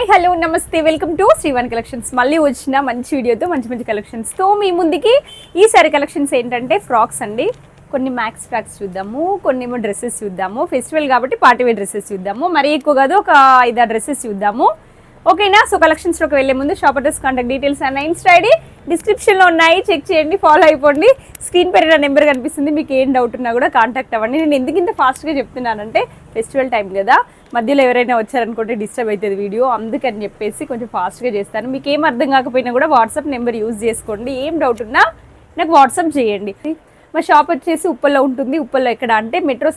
Hi hello నమస్తే welcome to Srivani collections. మళ్ళీ వచ్చిన మంచి వీడియోతో మంచి కలెక్షన్స్తో మీ ముందుకి. ఈసారి కలెక్షన్స్ ఏంటంటే ఫ్రాక్స్ అండి. కొన్ని మ్యాక్స్ ఫ్రాక్స్ చూద్దాము, కొన్ని ఏమో డ్రెస్సెస్ చూద్దాము. ఫెస్టివల్ కాబట్టి పార్టీవేర్ డ్రెస్సెస్ చూద్దాము. మరీ ఎక్కువ కాదు, ఒక 5-6 డ్రెస్సెస్ చూద్దాము. ఓకేనా? సో కలెక్షన్స్లోకి వెళ్ళే ముందు shop address, contact details and Insta ID డిస్క్రిప్షన్లో ఉన్నాయి, చెక్ చేయండి, ఫాలో అయిపోండి. స్క్రీన్ పైన నెంబర్ కనిపిస్తుంది, మీకు ఏం డౌట్ ఉన్నా కూడా కాంటాక్ట్ అవ్వండి. నేను ఎందుకు ఇంత ఫాస్ట్గా చెప్తున్నానంటే ఫెస్టివల్ టైం కదా, మధ్యలో ఎవరైనా వచ్చారనుకుంటే డిస్టర్బ్ అవుతుంది వీడియో, అందుకని చెప్పేసి కొంచెం ఫాస్ట్గా చేస్తాను. మీకు ఏం అర్థం కాకపోయినా కూడా వాట్సాప్ నెంబర్ యూజ్ చేసుకోండి. ఏం డౌట్ ఉన్నా నాకు వాట్సాప్ చేయండి. మా షాప్ వచ్చేసి ఉప్పల్లో ఉంటుంది. ఉప్పల్లో ఎక్కడ అంటే మెట్రో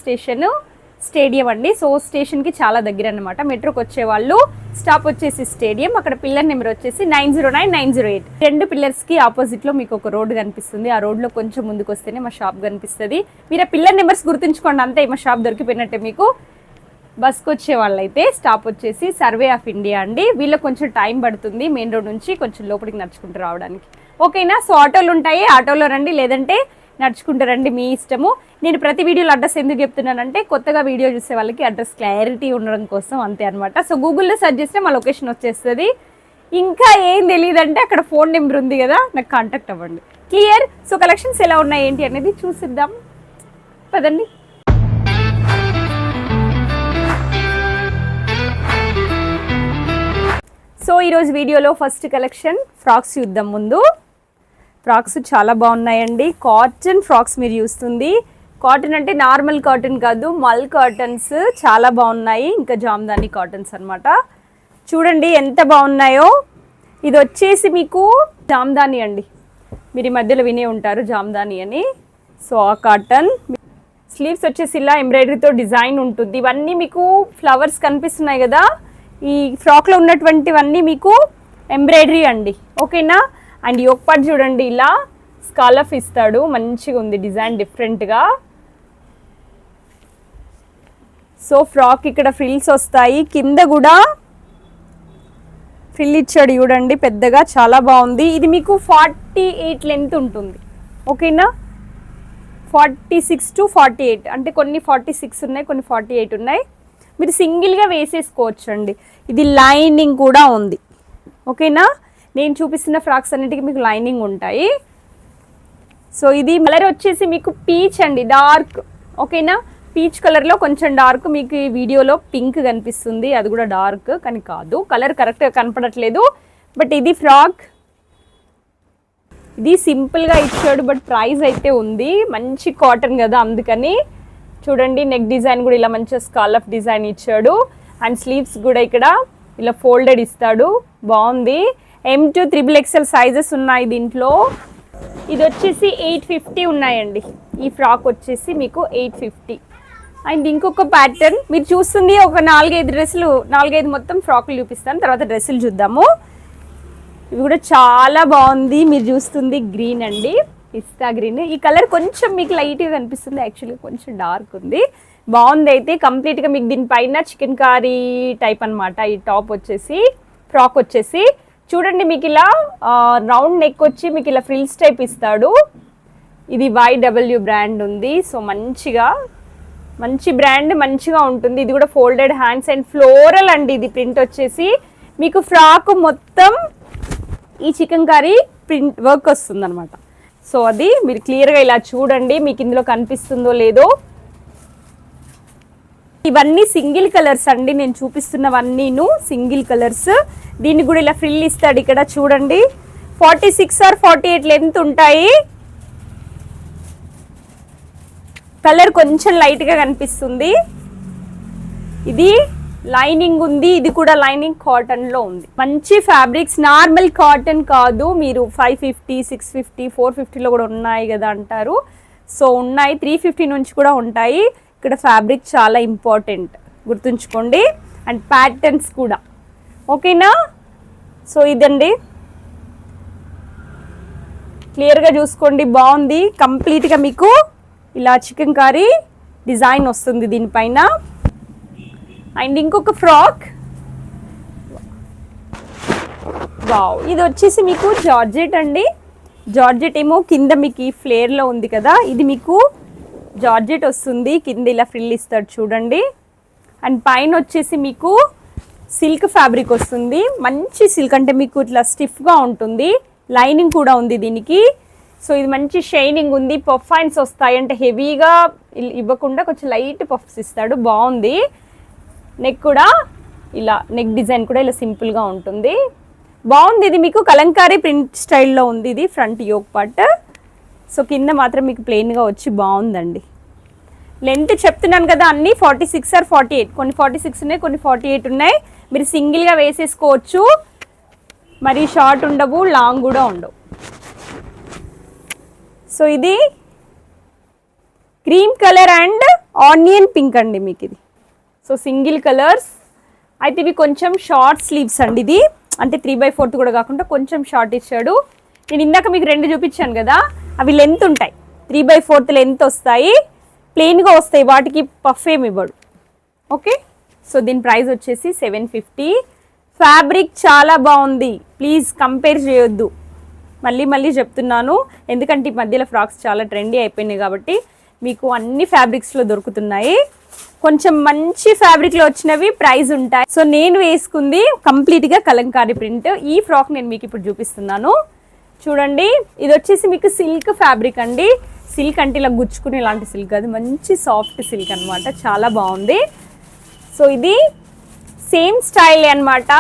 స్టేడియం అండి. సో స్టేషన్కి చాలా దగ్గర అనమాట. మెట్రోకి వచ్చేవాళ్ళు స్టాప్ వచ్చేసి స్టేడియం, అక్కడ పిల్లర్ నెంబర్ వచ్చేసి 909908. 2 పిల్లర్స్కి ఆపోజిట్లో మీకు ఒక రోడ్డు కనిపిస్తుంది. ఆ రోడ్లో కొంచెం ముందుకు వస్తేనే మా షాప్ కనిపిస్తుంది. మీరు ఆ పిల్లర్ నెంబర్స్ గుర్తుంచుకోండి, అంతే మా షాప్ దొరికిపోయినట్టే. మీకు బస్కి వచ్చే వాళ్ళైతే స్టాప్ వచ్చేసి సర్వే ఆఫ్ ఇండియా అండి. వీళ్ళకి కొంచెం టైం పడుతుంది మెయిన్ రోడ్ నుంచి కొంచెం లోపలికి నడుచుకుంటూ రావడానికి. ఓకేనా? సో ఆటోలు ఉంటాయి, ఆటోలో రండి, లేదంటే నడుచుకుంటారండి, మీ ఇష్టము. నేను ప్రతి వీడియోలో అడ్రస్ ఎందుకు చెప్తున్నానంటే కొత్తగా వీడియో చూసే వాళ్ళకి అడ్రస్ క్లారిటీ ఉండడం కోసం, అంతే అనమాట. సో గూగుల్లో సెర్చ్ చేస్తే మా లొకేషన్ వచ్చేస్తుంది. ఇంకా ఏం తెలియదంటే అక్కడ ఫోన్ నెంబర్ ఉంది కదా, నాకు కాంటాక్ట్ అవ్వండి. క్లియర్? సో కలెక్షన్స్ ఎలా ఉన్నాయి ఏంటి అనేది చూసిద్దాం పదండి. సో ఈరోజు వీడియోలో ఫస్ట్ కలెక్షన్ ఫ్రాక్స్ చూద్దాం. ముందు ఫ్రాక్స్ చాలా బాగున్నాయండి. కాటన్ ఫ్రాక్స్ మీరు చూస్తుంది. కాటన్ అంటే నార్మల్ కాటన్ కాదు, మల్ కాటన్స్ చాలా బాగున్నాయి. ఇంకా జామ్దాని కాటన్స్ అనమాట. చూడండి ఎంత బాగున్నాయో. ఇది వచ్చేసి మీకు జామ్దాని అండి, మీరు ఈ మధ్యలో వినే ఉంటారు జామ్దాని అని. సో ఆ కాటన్ స్లీవ్స్ వచ్చేసి ఇలా ఎంబ్రాయిడరీతో డిజైన్ ఉంటుంది. ఇవన్నీ మీకు ఫ్లవర్స్ కనిపిస్తున్నాయి కదా, ఈ ఫ్రాక్లో ఉన్నటువంటివన్నీ మీకు ఎంబ్రాయిడరీ అండి. ఓకేనా? అండ్ యోక్ పార్ట్ చూడండి, ఇలా స్కాలఫ్ ఇస్తాడు, మంచిగా ఉంది డిజైన్ డిఫరెంట్గా. సో ఫ్రాక్ ఇక్కడ ఫ్రిల్స్ వస్తాయి, కింద కూడా ఫ్రిల్ ఇచ్చాడు చూడండి పెద్దగా, చాలా బాగుంది. ఇది మీకు 48 లెంత్ ఉంటుంది. ఓకేనా? 46 to 48 అంటే కొన్ని 46 ఉన్నాయి, కొన్ని 48 ఉన్నాయి. మీరు సింగిల్గా వేసేసుకోవచ్చు అండి. ఇది లైనింగ్ కూడా ఉంది. ఓకేనా? నేను చూపిస్తున్న ఫ్రాక్స్ అన్నిటికీ మీకు లైనింగ్ ఉంటాయి. సో ఇది కలర్ వచ్చేసి మీకు పీచ్ అండి, డార్క్. ఓకేనా? పీచ్ కలర్లో కొంచెం డార్క్. మీకు ఈ వీడియోలో పింక్ కనిపిస్తుంది, అది కూడా డార్క్ కానీ కాదు, కలర్ కరెక్ట్గా కనపడట్లేదు. బట్ ఇది ఫ్రాక్, ఇది సింపుల్గా ఇచ్చాడు, బట్ ప్రైస్ అయితే ఉంది. మంచి కాటన్ కదా, అందుకని. చూడండి నెక్ డిజైన్ కూడా ఇలా మంచిగా స్కాలఫ్ డిజైన్ ఇచ్చాడు. అండ్ స్లీవ్స్ కూడా ఇక్కడ ఇలా ఫోల్డెడ్ ఇస్తాడు, బాగుంది. M to XXL సైజెస్ ఉన్నాయి దీంట్లో. ఇది వచ్చేసి 850 ఉన్నాయండి. ఈ ఫ్రాక్ వచ్చేసి మీకు 850. అండ్ ఇంకొక ప్యాటర్న్ మీరు చూస్తుంది, ఒక 4-5 డ్రెస్సులు, 4-5 మొత్తం ఫ్రాక్లు చూపిస్తాను, తర్వాత డ్రెస్సులు చూద్దాము. ఇవి కూడా చాలా బాగుంది. మీరు చూస్తుంది గ్రీన్ అండి, పిస్తా గ్రీన్. ఈ కలర్ కొంచెం మీకు లైట్గా కనిపిస్తుంది, యాక్చువల్గా కొంచెం డార్క్ ఉంది. బాగుంది అయితే కంప్లీట్గా. మీకు దీనిపైన చికెన్ కారీ టైప్ అనమాట. ఈ టాప్ వచ్చేసి, ఫ్రాక్ వచ్చేసి చూడండి మీకు ఇలా రౌండ్ నెక్ వచ్చి మీకు ఇలా ఫ్రిల్స్ టైప్ ఇస్తాడు. ఇది YW బ్రాండ్ ఉంది. సో మంచి బ్రాండ్, మంచిగా ఉంటుంది. ఇది కూడా ఫోల్డెడ్ హ్యాండ్స్ అండ్ ఫ్లోరల్ అండి. ఇది ప్రింట్ వచ్చేసి మీకు ఫ్రాక్ మొత్తం ఈ చికెన్ కర్రీ ప్రింట్ వర్క్ వస్తుంది అనమాట. సో అది మీరు క్లియర్గా ఇలా చూడండి, మీకు ఇందులో కనిపిస్తుందో లేదో. ఇవన్నీ సింగిల్ కలర్స్ అండి, నేను చూపిస్తున్నవన్నీను సింగిల్ కలర్స్. దీన్ని కూడా ఇలా ఫ్రిల్ ఇస్తాడు ఇక్కడ చూడండి. 46 or 48 లెంత్ ఉంటాయి. కలర్ కొంచెం లైట్గా కనిపిస్తుంది. ఇది లైనింగ్ ఉంది, ఇది కూడా లైనింగ్ కాటన్లో ఉంది. మంచి ఫ్యాబ్రిక్స్, నార్మల్ కాటన్ కాదు. మీరు 550, 650, 450లో కూడా ఉన్నాయి కదా అంటారు. సో ఉన్నాయి, 350 నుంచి కూడా ఉంటాయి. ఇక్కడ ఫ్యాబ్రిక్ చాలా ఇంపార్టెంట్, గుర్తుంచుకోండి. అండ్ ప్యాటర్న్స్ కూడా. ఓకేనా? సో ఇదండి, క్లియర్గా చూసుకోండి, బాగుంది. కంప్లీట్గా మీకు ఇలా చికెన్ కర్రీ డిజైన్ వస్తుంది దీనిపైన. అండ్ ఇంకొక ఫ్రాక్, వావ్, ఇది వచ్చేసి మీకు జార్జెట్ అండి. జార్జెట్ ఏమో కింద మీకు ఈ ఫ్లేర్లో ఉంది కదా, ఇది మీకు జార్జెట్ వస్తుంది. కింద ఇలా ఫ్రిల్ ఇస్తాడు చూడండి. అండ్ పైన వచ్చేసి మీకు సిల్క్ ఫ్యాబ్రిక్ వస్తుంది, మంచి సిల్క్ అంటే మీకు ఇట్లా స్టిఫ్గా ఉంటుంది, లైనింగ్ కూడా ఉంది దీనికి. సో ఇది మంచి షైనింగ్ ఉంది, పఫ్ హ్యాండ్స్ వస్తాయి, అంటే హెవీగా ఇవ్వకుండా కొంచెం లైట్ పఫ్స్ ఇస్తాడు, బాగుంది. నెక్ కూడా ఇలా, నెక్ డిజైన్ కూడా ఇలా సింపుల్గా ఉంటుంది, బాగుంది. ఇది మీకు కలంకారీ ప్రింట్ స్టైల్లో ఉంది, ఇది ఫ్రంట్ యోక్ పార్ట్. సో కింద మాత్రం మీకు ప్లెయిన్గా వచ్చి బాగుందండి. లెంత్ చెప్తున్నాను కదా, అన్నీ 46 ఆర్ 48, కొన్ని 46 ఉన్నాయి, కొన్ని 48 ఉన్నాయి. మీరు సింగిల్గా వేసేసుకోవచ్చు, మరి షార్ట్ ఉండవు, లాంగ్ కూడా ఉండవు. సో ఇది cream colour and onion pink అండి మీకు ఇది. సో సింగిల్ కలర్స్ అయితే ఇవి కొంచెం షార్ట్ స్లీవ్స్ అండి, ఇది అంటే 3/4 కూడా కాకుండా కొంచెం షార్ట్ ఇచ్చాడు. నేను ఇందాక మీకు 2 చూపించాను కదా, అవి లెంత్ ఉంటాయి, 3/4 లెంత్ వస్తాయి, ప్లెయిన్గా వస్తాయి, వాటికి పఫ్ ఏమి ఇవ్వడు. ఓకే, సో దీని ప్రైస్ వచ్చేసి 750. ఫ్యాబ్రిక్ చాలా బాగుంది, ప్లీజ్ కంపేర్ చేయొద్దు, మళ్ళీ మళ్ళీ చెప్తున్నాను, ఎందుకంటే ఈ మధ్యలో ఫ్రాక్స్ చాలా ట్రెండీ అయిపోయినాయి కాబట్టి మీకు అన్ని ఫ్యాబ్రిక్స్లో దొరుకుతున్నాయి. కొంచెం మంచి ఫ్యాబ్రిక్లో వచ్చినవి ప్రైస్ ఉంటాయి. సో నేను వేసుకుంది కంప్లీట్గా కలంకారీ ప్రింట్. ఈ ఫ్రాక్ నేను మీకు ఇప్పుడు చూపిస్తున్నాను, చూడండి. ఇది వచ్చేసి మీకు సిల్క్ ఫ్యాబ్రిక్ అండి, సిల్క్ అంటే ఇలా గుచ్చుకునే ఇలాంటి సిల్క్, అది మంచి సాఫ్ట్ సిల్క్ అనమాట, చాలా బాగుంది. సో ఇది సేమ్ స్టైల్ అనమాట.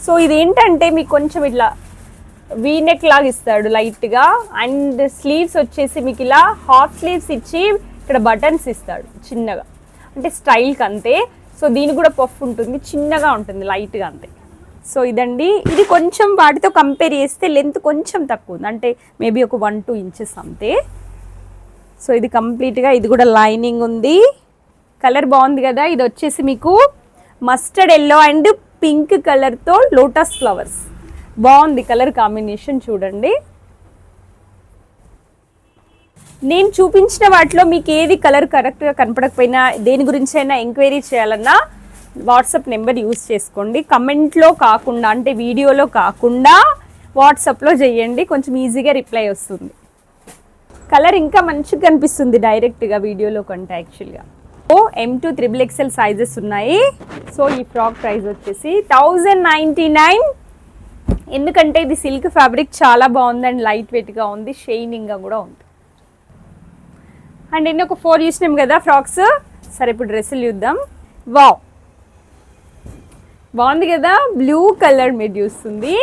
సో ఇది ఏంటంటే మీకు కొంచెం ఇట్లా వీనెక్ లాగా ఇస్తాడు లైట్గా, అండ్ స్లీవ్స్ వచ్చేసి మీకు ఇలా హాఫ్ స్లీవ్స్ ఇచ్చి ఇక్కడ బటన్స్ ఇస్తాడు చిన్నగా, అంటే స్టైల్కి అంతే. సో దీనికి కూడా పఫ్ ఉంటుంది, చిన్నగా ఉంటుంది, లైట్గా అంతే. సో ఇదండి, ఇది కొంచెం వాటితో కంపేర్ చేస్తే లెంత్ కొంచెం తక్కువ ఉంది, అంటే మేబీ ఒక 1-2 ఇంచెస్ అంతే. సో ఇది కంప్లీట్గా, ఇది కూడా లైనింగ్ ఉంది, కలర్ బాగుంది కదా. ఇది వచ్చేసి మీకు మస్టర్డ్ ఎల్లో అండ్ పింక్ కలర్తో లోటస్ ఫ్లవర్స్, బాగుంది కలర్ కాంబినేషన్, చూడండి. నేను చూపించిన వాటిలో మీకు ఏది కలర్ కరెక్ట్గా కనపడకపోయినా, దేని గురించి అయినా ఎంక్వైరీ చేయాలన్నా వాట్సాప్ నెంబర్ యూజ్ చేసుకోండి. కమెంట్లో కాకుండా, అంటే వీడియోలో కాకుండా వాట్సాప్లో చేయండి, కొంచెం ఈజీగా రిప్లై వస్తుంది. కలర్ ఇంకా మంచిగా కనిపిస్తుంది డైరెక్ట్గా వీడియోలో కంటే యాక్చువల్గా. సో M2 XXL సైజెస్ ఉన్నాయి. సో ఈ ఫ్రాక్ ప్రైస్ వచ్చేసి 1099. ఎందుకంటే ఇది సిల్క్ ఫ్యాబ్రిక్ చాలా బాగుంది అండ్ లైట్ వెయిట్గా ఉంది, షైనింగ్గా కూడా ఉంది. అండ్ ఎన్ని ఒక 4 చూసినాం కదా ఫ్రాక్స్. సరే ఇప్పుడు డ్రెస్సులు చూద్దాం. వావ్, బాగుంది కదా, బ్లూ కలర్ మీరు చూస్తుంది,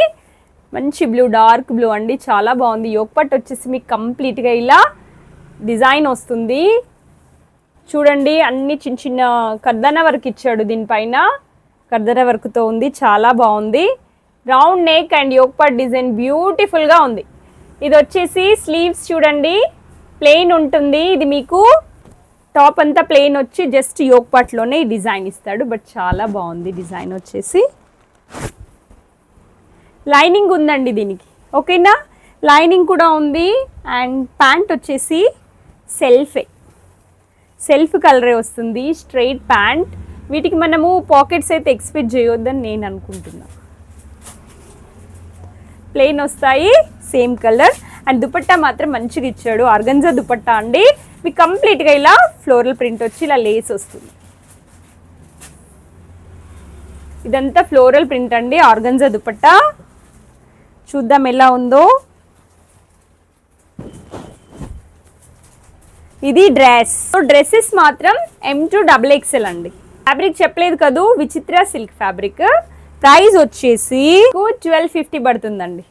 మంచి బ్లూ, డార్క్ బ్లూ అండి, చాలా బాగుంది. యోక్ పార్ట్ వచ్చేసి మీకు కంప్లీట్గా ఇలా డిజైన్ వస్తుంది, చూడండి. అన్ని చిన్న చిన్న కర్దన వర్క్ ఇచ్చాడు, దీనిపైన కర్దన వర్క్తో ఉంది, చాలా బాగుంది. Round neck and yoke part design బ్యూటిఫుల్గా ఉంది. ఇది వచ్చేసి స్లీవ్స్ చూడండి, ప్లెయిన్ ఉంటుంది. ఇది మీకు టాప్ అంతా ప్లెయిన్ వచ్చి జస్ట్ యోక్ పార్ట్లోనే ఈ డిజైన్ ఇస్తాడు, బట్ చాలా బాగుంది డిజైన్ వచ్చేసి. లైనింగ్ ఉందండి దీనికి, ఓకేనా, లైనింగ్ కూడా ఉంది. అండ్ ప్యాంట్ వచ్చేసి సెల్ఫ్ కలరే వస్తుంది, స్ట్రైట్ ప్యాంట్. వీటికి మనము పాకెట్స్ అయితే ఎక్స్పెక్ట్ చేయొద్దని నేను అనుకుంటున్నా, ప్లెయిన్ వస్తాయి, సేమ్ కలర్. అండ్ దుపట్టా మాత్రం మంచిగా ఇచ్చాడు, ఆర్గంజా దుపట్టా అండి. మీకు కంప్లీట్గా ఇలా ఫ్లోరల్ ప్రింట్ వచ్చి ఇలా లేస్ వస్తుంది, ఇదంతా ఫ్లోరల్ ప్రింట్ అండి, ఆర్గంజా దుపట్టా. చూద్దాం ఎలా ఉందో. ఇది డ్రెస్. డ్రెస్సెస్ మాత్రం M2 XXL అండి. ఫ్యాబ్రిక్ చెప్పలేదు కదూ, విచిత్ర సిల్క్ ఫ్యాబ్రిక్. ప్రైస్ వచ్చేసి 1250 పడుతుందండి.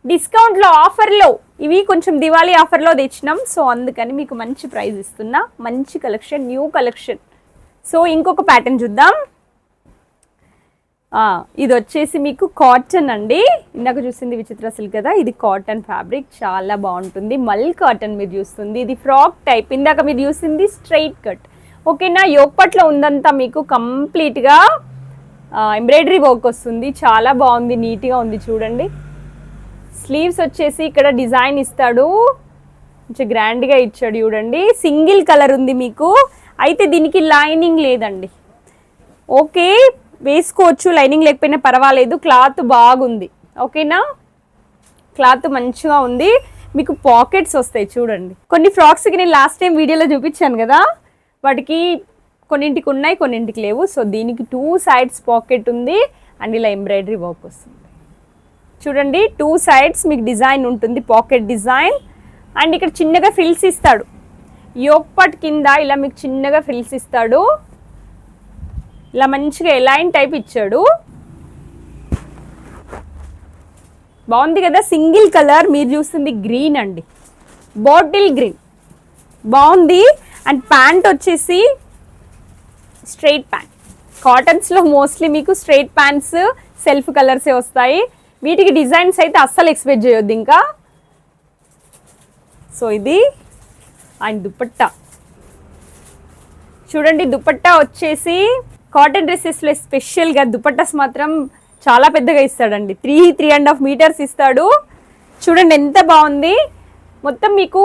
డిస్కౌంట్లో ఆఫర్లో, ఇవి కొంచెం దివాళీ ఆఫర్లో తెచ్చినాం, సో అందుకని మీకు మంచి ప్రైస్ ఇస్తున్నా. మంచి కలెక్షన్, న్యూ కలెక్షన్. సో ఇంకొక ప్యాటర్న్ చూద్దాం. ఇది వచ్చేసి మీకు కాటన్ అండి, ఇందాక చూసింది విచిత్ర సిల్క్ కదా, ఇది కాటన్ ఫ్యాబ్రిక్, చాలా బాగుంటుంది. మల్ కాటన్ మీరు చూస్తుంది, ఇది ఫ్రాక్ టైప్. ఇందాక మీరు చూసింది స్ట్రైట్ కట్, ఓకేనా. యోక్ పార్ట్లో ఉందంతా మీకు కంప్లీట్గా ఎంబ్రాయిడరీ వర్క్ వస్తుంది, చాలా బాగుంది, నీట్గా ఉంది చూడండి. స్లీవ్స్ వచ్చేసి ఇక్కడ డిజైన్ ఇస్తాడు, కొంచెం గ్రాండ్గా ఇచ్చాడు చూడండి. సింగిల్ కలర్ ఉంది మీకు, అయితే దీనికి లైనింగ్ లేదండి. ఓకే, వేసుకోవచ్చు, లైనింగ్ లేకపోయినా పర్వాలేదు, క్లాత్ బాగుంది, ఓకేనా. క్లాత్ మంచిగా ఉంది, మీకు పాకెట్స్ వస్తాయి చూడండి. కొన్ని ఫ్రాక్స్కి నేను లాస్ట్ టైం వీడియోలో చూపించాను కదా, వాటికి కొన్నింటికి ఉన్నాయి, కొన్నింటికి లేవు. సో దీనికి 2 sides పాకెట్ ఉంది. అండ్ ఇలా ఎంబ్రాయిడరీ వర్క్ వస్తుంది. చూడండి 2 sides మీకు డిజైన్ ఉంటుంది, పాకెట్ డిజైన్. అండ్ ఇక్కడ చిన్నగా ఫ్రిల్స్ ఇస్తాడు, యోక్ పార్ట్ కింద ఇలా మీకు చిన్నగా ఫ్రిల్స్ ఇస్తాడు. ఇలా మంచిగా ఎలైన్ టైప్ ఇచ్చాడు. బాగుంది కదా, సింగిల్ కలర్. మీరు చూస్తుంది గ్రీన్ అండి, బాటిల్ గ్రీన్, బాగుంది. అండ్ ప్యాంట్ వచ్చేసి స్ట్రైట్ ప్యాంట్. కాటన్స్లో మోస్ట్లీ మీకు స్ట్రైట్ ప్యాంట్స్ సెల్ఫ్ కలర్సే వస్తాయి. వీటికి డిజైన్స్ అయితే అస్సలు ఎక్స్పెక్ట్ చేయొద్దు ఇంకా. సో ఇది అండ్ దుపట్టా చూడండి. దుపట్టా వచ్చేసి కాటన్ డ్రెస్సెస్లో స్పెషల్గా దుపట్టాస్ మాత్రం చాలా పెద్దగా ఇస్తాడండి. 3.5 meters ఇస్తాడు. చూడండి ఎంత బాగుంది. మొత్తం మీకు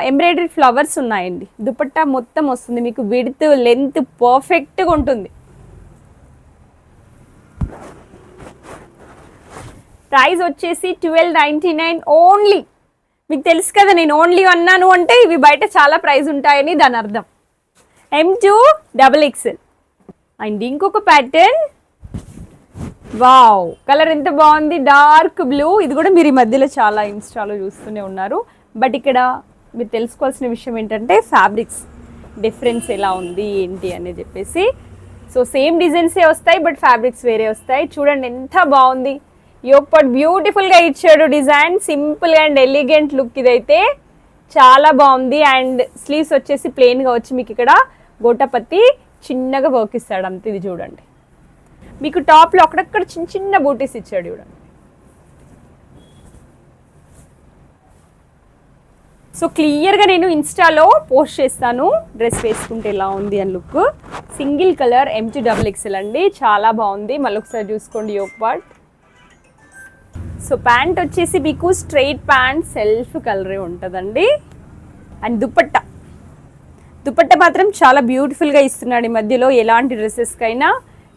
ఎంబ్రాయిడరీ ఫ్లవర్స్ ఉన్నాయండి. దుపట్టా మొత్తం వస్తుంది మీకు, విడ్త్ లెంత్ పర్ఫెక్ట్గా ఉంటుంది. ప్రైస్ వచ్చేసి 1299 ఓన్లీ. మీకు తెలుసు కదా నేను ఓన్లీ అన్నాను అంటే ఇవి బయట చాలా ప్రైస్ ఉంటాయని దాని అర్థం. M2XXL. అండ్ ఇంకొక ప్యాటర్న్, వావ్ కలర్ ఎంత బాగుంది, డార్క్ బ్లూ. ఇది కూడా మీరు ఈ మధ్యలో చాలా ఇన్స్టాలో చూస్తూనే ఉన్నారు. బట్ ఇక్కడ మీరు తెలుసుకోవాల్సిన విషయం ఏంటంటే ఫ్యాబ్రిక్స్ డిఫరెన్స్ ఎలా ఉంది ఏంటి అని చెప్పేసి. సో సేమ్ డిజైన్సే వస్తాయి బట్ ఫ్యాబ్రిక్స్ వేరే వస్తాయి. చూడండి ఎంత బాగుంది. యోక్ పార్ట్ బ్యూటిఫుల్గా ఇచ్చాడు design, simple and elegant look ఇదైతే చాలా బాగుంది. అండ్ స్లీవ్స్ వచ్చేసి ప్లెయిన్గా వచ్చి మీకు ఇక్కడ గోటపత్తి చిన్నగా వర్క్ ఇస్తాడు అంతే. ఇది చూడండి మీకు టాప్లో అక్కడక్కడ చిన్న చిన్న బూటీస్ ఇచ్చాడు చూడండి. సో క్లియర్గా నేను ఇన్స్టాలో పోస్ట్ చేస్తాను డ్రెస్ వేసుకుంటే ఎలా ఉంది అని లుక్. సింగిల్ కలర్ M2XXL అండి, చాలా బాగుంది. మళ్ళీ ఒకసారి చూసుకోండి యోక్ పార్ట్. సో ప్యాంట్ వచ్చేసి మీకు స్ట్రైట్ ప్యాంట్ సెల్ఫ్ కలరే ఉంటుందండి. అండ్ దుపట్టా మాత్రం చాలా బ్యూటిఫుల్గా ఇస్తున్నాడు ఈ మధ్యలో ఎలాంటి డ్రెస్సెస్కైనా.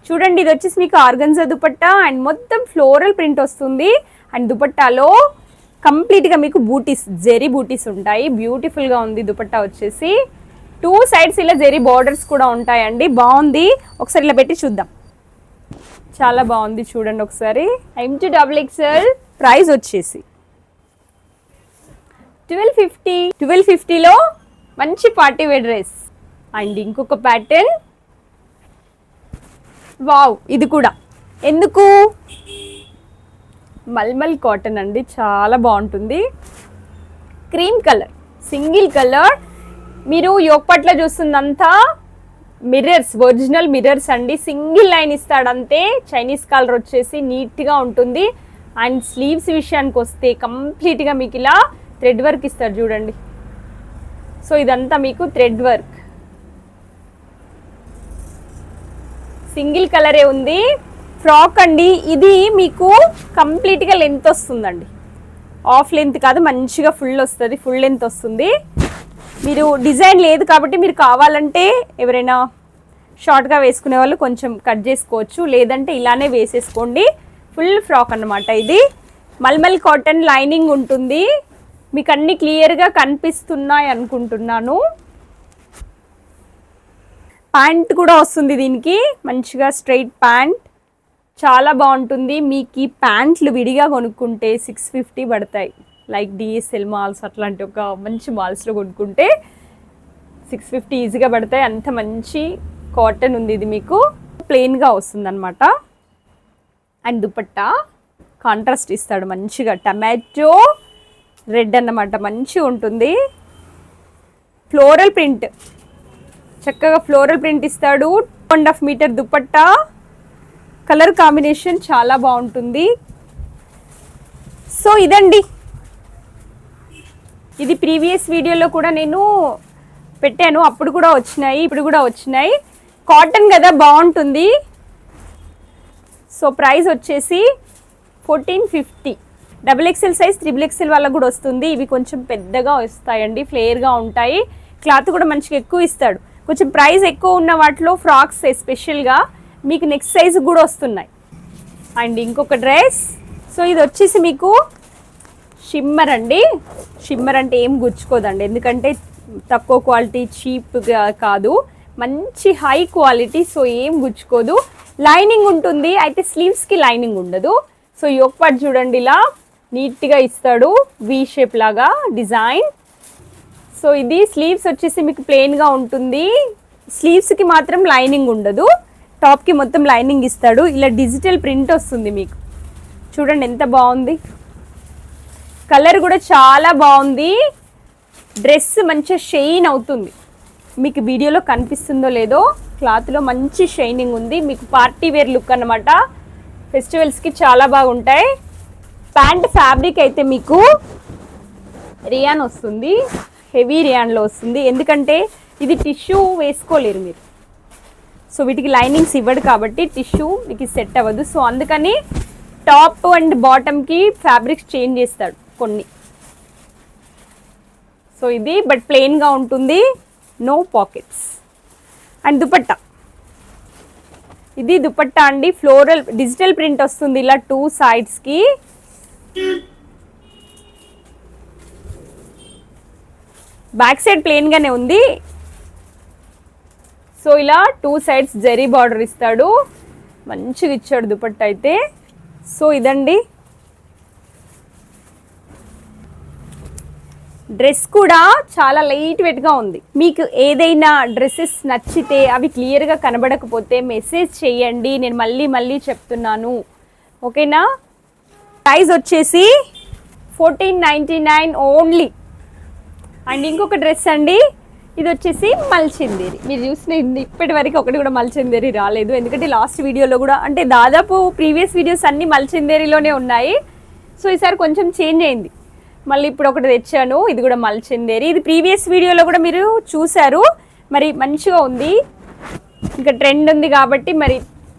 చూడండి ఇది వచ్చేసి మీకు ఆర్గన్జా దుపట్టా అండ్ మొత్తం ఫ్లోరల్ ప్రింట్ వస్తుంది. అండ్ దుపట్టాలో కంప్లీట్గా మీకు బూటీస్, జెరీ బూటీస్ ఉంటాయి. బ్యూటిఫుల్గా ఉంది దుపట్టా వచ్చేసి. 2 sides ఇలా జెరీ బార్డర్స్ కూడా ఉంటాయండి. బాగుంది, ఒకసారి ఇలా పెట్టి చూద్దాం. చాలా బాగుంది చూడండి ఒకసారి. M2XXL ప్రైస్ వచ్చేసి 1250. 1250లో మంచి పార్టీ వేర్ డ్రెస్. అండ్ ఇంకొక ప్యాటర్న్, వావ్ ఇది కూడా ఎందుకు, మల్మల్ కాటన్ అండి, చాలా బాగుంటుంది. Cream colour, single colour. మీరు యోక్ పార్ట్లో చూస్తుందంతా మిర్రర్స్, ఒరిజినల్ మిర్రర్స్ అండి. సింగిల్ లైన్ ఇస్తాడంతే. చైనీస్ కలర్ వచ్చేసి నీట్గా ఉంటుంది. అండ్ స్లీవ్స్ విషయానికి వస్తే కంప్లీట్గా మీకు ఇలా థ్రెడ్ వర్క్ ఇస్తారు చూడండి. సో ఇదంతా మీకు థ్రెడ్ వర్క్, సింగిల్ కలరే ఉంది. ఫ్రాక్ అండి, ఇది మీకు కంప్లీట్గా లెంత్ వస్తుందండి, హాఫ్ లెంత్ కాదు, మంచిగా ఫుల్ వస్తుంది, ఫుల్ లెంత్ వస్తుంది. మీరు డిజైన్ లేదు కాబట్టి మీరు కావాలంటే ఎవరైనా షార్ట్గా వేసుకునే వాళ్ళు కొంచెం కట్ చేసుకోవచ్చు, లేదంటే ఇలానే వేసేసుకోండి. ఫుల్ ఫ్రాక్ అన్నమాట ఇది. మల్మల్ కాటన్ లైనింగ్ ఉంటుంది. మీకు అన్ని క్లియర్గా కనిపిస్తున్నాయి అనుకుంటున్నాను. ప్యాంట్ కూడా వస్తుంది దీనికి, మంచిగా స్ట్రైట్ ప్యాంట్, చాలా బాగుంటుంది. మీకు ఈ ప్యాంట్లు విడిగా కొనుక్కుంటే 650 పడతాయి. లైక్ DSL మాల్స్ అట్లాంటి ఒక మంచి మాల్స్లో కొనుక్కుంటే 650 ఈజీగా పడతాయి. అంత మంచి కాటన్ ఉంది ఇది. మీకు ప్లెయిన్గా వస్తుంది అనమాట. అండ్ దుపట్టా కాంట్రాస్ట్ ఇస్తాడు మంచిగా, టమాటో రెడ్ అన్నమాట, మంచిగా ఉంటుంది. ఫ్లోరల్ ప్రింట్, చక్కగా ఫ్లోరల్ ప్రింట్ ఇస్తాడు. 2.5 మీటర్ దుపట్టా, కలర్ కాంబినేషన్ చాలా బాగుంటుంది. సో ఇదండి, ఇది ప్రీవియస్ వీడియోలో కూడా నేను పెట్టాను, అప్పుడు కూడా వచ్చినాయి, ఇప్పుడు కూడా వచ్చినాయి. కాటన్ కదా బాగుంటుంది. సో ప్రైస్ వచ్చేసి 1450. XXL సైజ్, XXL వాళ్ళకు కూడా వస్తుంది. ఇవి కొంచెం పెద్దగా వస్తాయండి, ఫ్లేర్గా ఉంటాయి. క్లాత్ కూడా మంచిగా ఎక్కువ ఇస్తాడు. కొంచెం ప్రైస్ ఎక్కువ ఉన్న వాటిలో ఫ్రాక్స్ ఎస్పెషల్గా మీకు నెక్స్ట్ సైజ్ కూడా వస్తున్నాయి. అండ్ ఇంకొక డ్రెస్, సో ఇది వచ్చేసి మీకు షిమ్మర్ అండి. షిమ్మర్ అంటే ఏం గుచ్చుకోదండి, ఎందుకంటే తక్కువ క్వాలిటీ, చీప్గా కాదు, మంచి హై క్వాలిటీ. సో ఏం గుచ్చుకోదు. లైనింగ్ ఉంటుంది, అయితే స్లీవ్స్కి లైనింగ్ ఉండదు. సో యోక్ పార్ట్ చూడండి ఇలా నీట్గా ఇస్తాడు, వి షేప్ లాగా డిజైన్. సో ఇది స్లీవ్స్ వచ్చేసి మీకు ప్లెయిన్గా ఉంటుంది, స్లీవ్స్కి మాత్రం లైనింగ్ ఉండదు, టాప్కి మొత్తం లైనింగ్ ఇస్తాడు. ఇలా డిజిటల్ ప్రింట్ వస్తుంది మీకు, చూడండి ఎంత బాగుంది. కలర్ కూడా చాలా బాగుంది, డ్రెస్ మంచిగా షైన్ అవుతుంది. మీకు వీడియోలో కనిపిస్తుందో లేదో, క్లాత్లో మంచి షైనింగ్ ఉంది. మీకు పార్టీ వేర్ లుక్ అన్నమాట, ఫెస్టివల్స్కి చాలా బాగుంటాయి. ప్యాంట్ ఫ్యాబ్రిక్ అయితే మీకు రియాన్ వస్తుంది, హెవీ రియాన్లో వస్తుంది, ఎందుకంటే ఇది టిష్యూ వేసుకోలేరు మీరు. సో వీటికి లైనింగ్స్ ఇవ్వడు కాబట్టి టిష్యూ మీకు సెట్ అవ్వదు. సో అందుకని టాప్ అండ్ బాటమ్కి ఫ్యాబ్రిక్స్ చేంజ్ చేస్తాడు కొన్ని. సో ఇది బట్ ప్లెయిన్గా ఉంటుంది, నో పాకెట్స్. అండ్ దుపట్టా, ఇది దుపట్టా అండి, ఫ్లోరల్ డిజిటల్ ప్రింట్ వస్తుంది ఇలా 2 సైడ్స్కి. బ్యాక్ సైడ్ ప్లెయిన్గానే ఉంది. సో ఇలా 2 సైడ్స్ జరీ బార్డర్ ఇస్తాడు, మంచిగా ఇచ్చాడు దుపట్టా అయితే. సో ఇదండి డ్రెస్ కూడా చాలా లైట్ వెయిట్గా ఉంది. మీకు ఏదైనా డ్రెస్సెస్ నచ్చితే అవి క్లియర్గా కనబడకపోతే మెసేజ్ చేయండి, నేను మళ్ళీ మళ్ళీ చెప్తున్నాను, ఓకేనా. ప్రైస్ వచ్చేసి 1499 ఓన్లీ. అండ్ ఇంకొక డ్రెస్ అండి, ఇది వచ్చేసి మల్చిందేరి. మీరు చూసిన ఇప్పటి వరకు ఒకటి కూడా మల్చిందేరి రాలేదు, ఎందుకంటే లాస్ట్ వీడియోలో కూడా అంటే దాదాపు ప్రీవియస్ వీడియోస్ అన్నీ మల్చిందేరిలోనే ఉన్నాయి. సో ఈసారి కొంచెం చేంజ్ అయింది, మళ్ళీ ఇప్పుడు ఒకటి తెచ్చాను, ఇది కూడా మల్చిందేరి. ఇది ప్రీవియస్ వీడియోలో కూడా మీరు చూసారు, మరి మంచిగా ఉంది, ఇంకా ట్రెండ్ ఉంది కాబట్టి మరి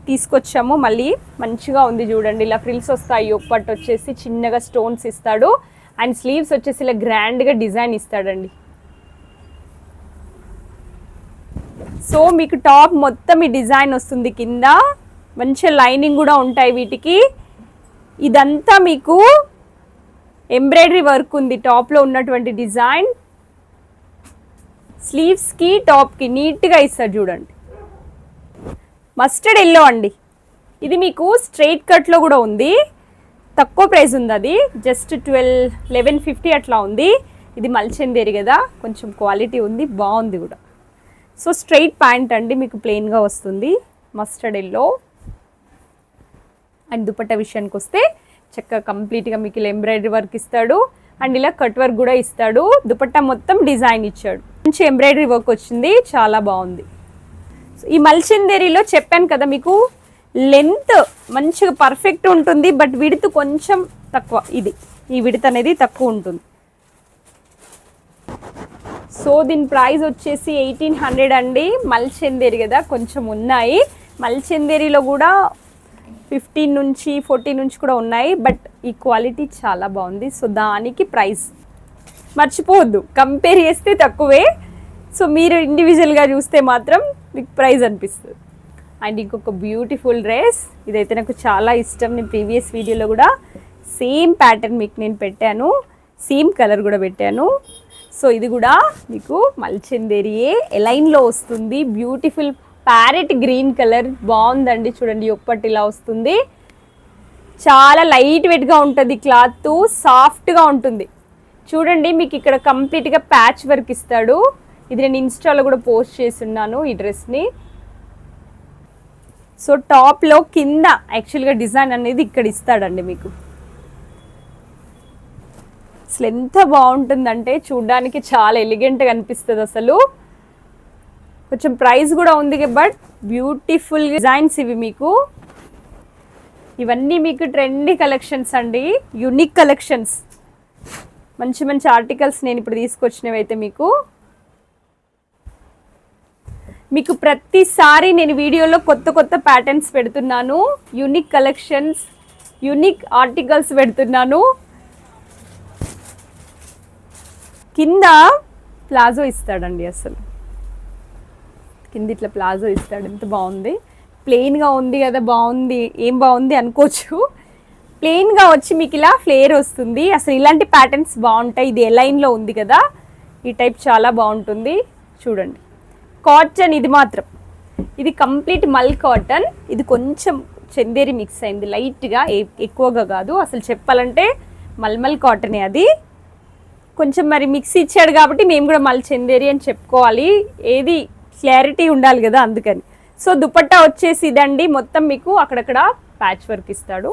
తీసుకొచ్చాము. మళ్ళీ మంచిగా ఉంది చూడండి, ఇలా ఫ్రిల్స్ వస్తాయి, ఒప్పట్టు వచ్చేసి చిన్నగా స్టోన్స్ ఇస్తాడు, అండ్ స్లీవ్స్ వచ్చేసి ఇలా గ్రాండ్గా డిజైన్ ఇస్తాడండి. సో మీకు టాప్ మొత్తం ఈ డిజైన్ వస్తుంది, కింద మంచిగా లైనింగ్ కూడా ఉంటాయి వీటికి. ఇదంతా మీకు ఎంబ్రాయిడరీ వర్క్ ఉంది టాప్లో ఉన్నటువంటి డిజైన్, స్లీవ్స్కి టాప్కి నీట్గా ఇస్తారు చూడండి. మస్టర్డ్ ఎల్లో అండి, ఇది మీకు స్ట్రైట్ కట్లో కూడా ఉంది, తక్కువ ప్రైస్ ఉంది, అది జస్ట్ 1150 అట్లా ఉంది. ఇది మల్చిందేరి కదా, కొంచెం క్వాలిటీ ఉంది, బాగుంది కూడా. సో స్ట్రైట్ ప్యాంట్ అండి, మీకు ప్లెయిన్గా వస్తుంది, మస్టర్డ్ ఎల్లో. అండ్ దుపట్టా విషయానికి వస్తే చక్కగా కంప్లీట్గా మీకు ఇలా ఎంబ్రాయిడరీ వర్క్ ఇస్తాడు, అండ్ ఇలా కట్ వర్క్ కూడా ఇస్తాడు. దుపట్టా మొత్తం డిజైన్ ఇచ్చాడు, మంచి ఎంబ్రాయిడరీ వర్క్ వచ్చింది, చాలా బాగుంది. ఈ మల్చిందేరిలో చెప్పాను కదా మీకు లెంత్ మంచిగా పర్ఫెక్ట్ ఉంటుంది, బట్ విడ్త్ కొంచెం తక్కువ, ఇది ఈ విడ్త్ అనేది తక్కువ ఉంటుంది. సో దీని ప్రైస్ వచ్చేసి 1800 అండి. మల్చిందేరి కదా కొంచెం ఉన్నాయి, మల్చిందేరిలో కూడా 15 నుంచి 40 నుంచి కూడా ఉన్నాయి, బట్ ఈ క్వాలిటీ చాలా బాగుంది. సో దానికి ప్రైస్ మర్చిపోవద్దు, కంపేర్ చేస్తే తక్కువే. సో మీరు ఇండివిజువల్గా చూస్తే మాత్రం మీకు ప్రైస్ అనిపిస్తుంది. అండ్ ఇంకొక బ్యూటిఫుల్ డ్రెస్, ఇదైతే నాకు చాలా ఇష్టం, నేను ప్రీవియస్ వీడియోలో కూడా సేమ్ ప్యాటర్న్ మీకు నేను పెట్టాను, సేమ్ కలర్ కూడా పెట్టాను. సో ఇది కూడా మీకు మల్చిందేరియే ఎలైన్లో వస్తుంది, బ్యూటిఫుల్ ప్యారెట్ గ్రీన్ కలర్, బాగుందండి చూడండి. ఒప్పటి ఇలా వస్తుంది, చాలా లైట్ వెయిట్గా ఉంటుంది, క్లాత్ సాఫ్ట్గా ఉంటుంది చూడండి. మీకు ఇక్కడ కంప్లీట్గా ప్యాచ్ వర్క్ ఇస్తాడు, ఇది నేను ఇన్స్టాలో కూడా పోస్ట్ చేస్తున్నాను ఈ డ్రెస్ని. సో టాప్లో కింద యాక్చువల్గా డిజైన్ అనేది ఇక్కడ ఇస్తాడండి మీకు. అసలు ఎంత బాగుంటుందంటే చూడ్డానికి చాలా ఎలిగెంట్గా అనిపిస్తుంది అసలు. కొంచెం ప్రైస్ కూడా ఉంది, బట్ బ్యూటిఫుల్ డిజైన్స్ ఇవి మీకు. ఇవన్నీ మీకు ట్రెండీ కలెక్షన్స్ అండి, యూనిక్ కలెక్షన్స్, మంచి మంచి ఆర్టికల్స్ నేను ఇప్పుడు తీసుకొచ్చినవి అయితే మీకు ప్రతిసారి నేను వీడియోలో కొత్త కొత్త ప్యాటర్న్స్ పెడుతున్నాను, యూనిక్ కలెక్షన్స్, యూనిక్ ఆర్టికల్స్ పెడుతున్నాను. కింద ప్లాజో ఇస్తాడండి, అసలు కింద ఇట్లా ప్లాజో ఇస్తాడు, ఎంత బాగుంది. ప్లెయిన్గా ఉంది కదా, బాగుంది, ఏం బాగుంది అనుకోవచ్చు. ప్లెయిన్గా వచ్చి మీకు ఇలా ఫ్లేర్ వస్తుంది, అసలు ఇలాంటి ప్యాటర్న్స్ బాగుంటాయి. ఇది ఎలైన్లో ఉంది కదా, ఈ టైప్ చాలా బాగుంటుంది చూడండి. కాటన్ ఇది మాత్రం ఇది కంప్లీట్ మల్ కాటన్. ఇది కొంచెం చందేరి మిక్స్ అయింది లైట్గా, ఎక్కువగా కాదు. అసలు చెప్పాలంటే మల్మల్ కాటనే అది. కొంచెం మరి మిక్స్ ఇచ్చాడు కాబట్టి మేము కూడా మల్ చందేరి అని చెప్పుకోవాలి. ఏది క్లారిటీ ఉండాలి కదా, అందుకని. సో దుపట్టా వచ్చేసి ఇదండి. మొత్తం మీకు అక్కడక్కడ ప్యాచ్ వర్క్ ఇస్తాడు.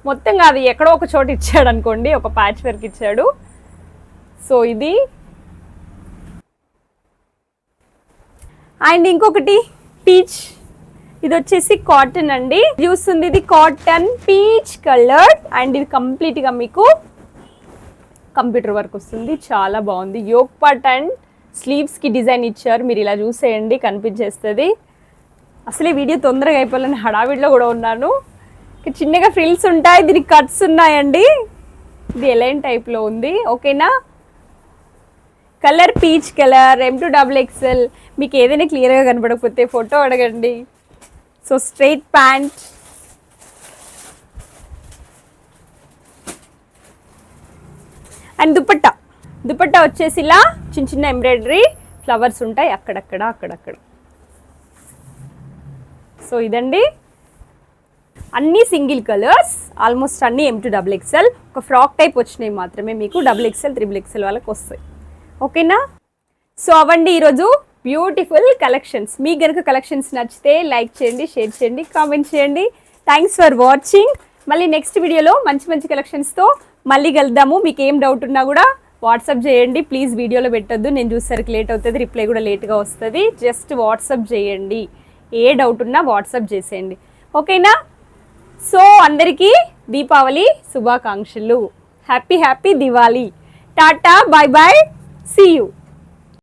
మొత్తం కాదు, ఎక్కడో ఒక చోట ఇచ్చాడు అనుకోండి, ఒక ప్యాచ్ వర్క్ ఇచ్చాడు. సో ఇది. అండ్ ఇంకొకటి పీచ్, ఇది వచ్చేసి కాటన్ అండి. చూస్తుంది ఇది కాటన్ పీచ్ కలర్. అండ్ ఇది కంప్లీట్గా మీకు కంప్యూటర్ వర్క్ వస్తుంది, చాలా బాగుంది. యోక్ పార్ట్ అండ్ స్లీవ్స్కి డిజైన్ ఇచ్చారు. మీరు ఇలా చూసేయండి, కనిపించేస్తుంది. అసలే వీడియో తొందరగా అయిపోవాలని హడావిడిలో కూడా ఉన్నాను. చిన్నగా ఫ్రిల్స్ ఉంటాయి, దీనికి కట్స్ ఉన్నాయండి. ఇది ఎలైన్ టైప్లో ఉంది, ఓకేనా. Colour peach colour, M2XXL. మీకు ఏదైనా క్లియర్గా కనపడకపోతే ఫోటో అడగండి. So straight pant, and dupatta వచ్చేసి ఇలా చిన్న చిన్న ఎంబ్రాయిడరీ ఫ్లవర్స్ ఉంటాయి అక్కడక్కడ. సో ఇదండి, అన్నీ సింగిల్ కలర్స్, ఆల్మోస్ట్ అన్నీ M2XXL. ఒక ఫ్రాక్ టైప్ వచ్చినాయి మాత్రమే మీకు XXL, XXL వాళ్ళకి వస్తాయి, ఓకేనా. సో అవండి ఈరోజు బ్యూటిఫుల్ కలెక్షన్స్. మీకు కనుక కలెక్షన్స్ నచ్చితే లైక్ చేయండి, షేర్ చేయండి, కామెంట్ చేయండి. Thanks for watching. మళ్ళీ నెక్స్ట్ వీడియోలో మంచి కలెక్షన్స్తో మళ్ళీ కలుద్దాము. మీకు ఏం డౌట్ ఉన్నా కూడా వాట్సాప్ చేయండి ప్లీజ్. వీడియోలో పెట్టొద్దు, నేను చూసేసరికి లేట్ అవుతుంది, రిప్లై కూడా లేట్గా వస్తుంది. జస్ట్ వాట్సాప్ చేయండి, ఏ డౌట్ ఉన్నా వాట్సాప్ చేసేయండి, ఓకేనా. సో అందరికీ దీపావళి శుభాకాంక్షలు. Happy Diwali. Tata, bye bye, see you.